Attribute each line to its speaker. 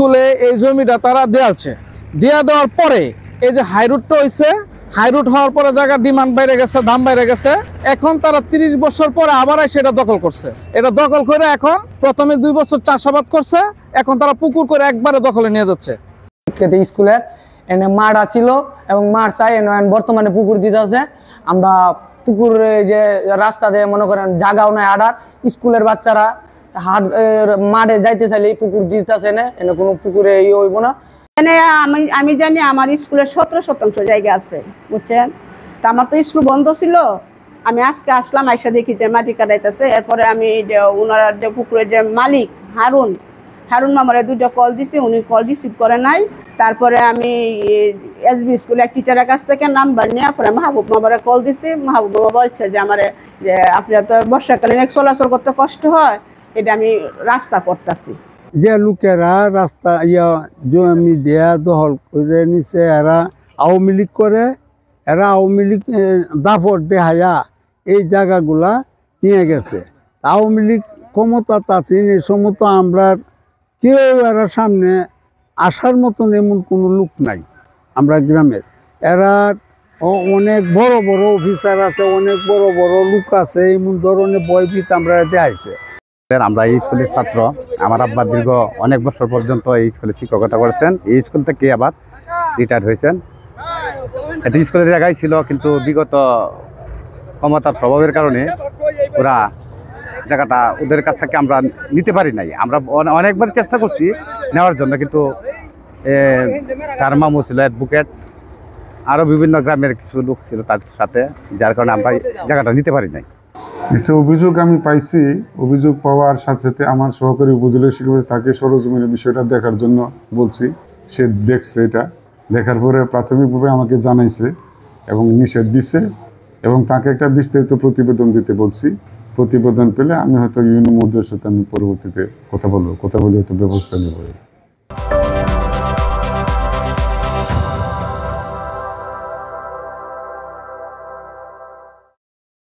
Speaker 1: স্কুলে এই জমিটা তারা দেওয়াছে, দেওয়ার পরে এই যে হাইরুটটা হয়েছে, হাইরুট হওয়ার পরে জায়গার ডিমান্ড বাইরে গেছে, দাম বাইরে গেছে। এখন তারা 30 বছর পরে আবার সেটা দখল করছে। এটা দখল করে এখন প্রথমে 2 বছর চাষাবাদ করছে, এখন তারা পুকুর করে একবারে দখলে নিয়ে যাচ্ছে।
Speaker 2: স্কুলের এনে মাঠ আছিল এবং মাঠ চাই বর্তমানে পুকুর দিতে আছে। আমরা পুকুর যে রাস্তা দিয়ে মনে করেন জাগাও নাই আডার, স্কুলের বাচ্চারা হাট মাঠে যাইতে চাইলে পুকুর দিতেছে না, এনে কোনো পুকুরে ইয়ে হইব না।
Speaker 3: আমি জানি আমার স্কুলের 17% জায়গা আছে, বুঝছেন। তা আমার তো স্কুল বন্ধ ছিল, আমি আজকে আসলাম, আইসা দেখি যে মাটি কাটাইতেছে। এরপরে আমি যে ওনার যে পুকুরের যে মালিক হারুন মামারে 2টা কল দিছি, উনি কল রিসিভ করে নাই। তারপরে আমি এসবি স্কুলে এক টিচারের কাছ থেকে নাম্বার নিয়ে পরে মাহবুব মামারে কল দিছি। মাহবুব মামা বলছে যে আমারে যে আপনার তো বর্ষাকালীন চলাচল করতে কষ্ট হয়, এটা আমি রাস্তা করতেছি।
Speaker 4: যে লোকেরা রাস্তা জমি দেয়া দখল করে নিছে, এরা আওয়ামী লীগ করে, এরা আওয়ামী লীগ দাপট দেহায়া এই জায়গাগুলা নিয়ে গেছে। আওয়ামী লীগ ক্ষমতা তাছিন, এই সময় তো আমরা কেউ এরা সামনে আসার মতন এমন কোনো লোক নাই আমরা গ্রামের। এরা অনেক বড় বড় অফিসার আছে, অনেক বড় বড় লোক আছে, এমন ধরনের ভয়ভীত আমরা দেখাইছে।
Speaker 5: আমরা এই স্কুলের ছাত্র, আমার আব্বা দীর্ঘ অনেক বছর পর্যন্ত এই স্কুলে শিক্ষকতা করেছেন। এই স্কুল থেকে আবার রিটায়ার হয়েছেন। এটা স্কুলের জায়গায় ছিল, কিন্তু বিগত ক্ষমতার প্রভাবের কারণে ওরা জায়গাটা ওদের কাছ থেকে আমরা নিতে পারি নাই। আমরা অনেকবার চেষ্টা করছি নেওয়ার জন্য, কিন্তু তার মামু ছিল অ্যাডভোকেট, আরও বিভিন্ন গ্রামের কিছু লোক ছিল তাদের সাথে, যার কারণে আমরা জায়গাটা নিতে পারি নাই।
Speaker 6: একটা অভিযোগ আমি পাইছি, অভিযোগ পাওয়ার সাথে সাথে আমার সহকারী উপজেলা শিক্ষক তাকে সরজমিনের বিষয়টা দেখার জন্য বলছি। সে দেখছে, এটা দেখার পরে প্রাথমিকভাবে আমাকে জানাইছে এবং নিষেধ দিছে, এবং তাকে একটা বিস্তারিত প্রতিবেদন দিতে বলছি। প্রতিবেদন পেলে আমি হয়তো ইউনিয়ন মধ্যের সাথে আমি পরবর্তীতে কথা বলে হয়তো ব্যবস্থা নেব।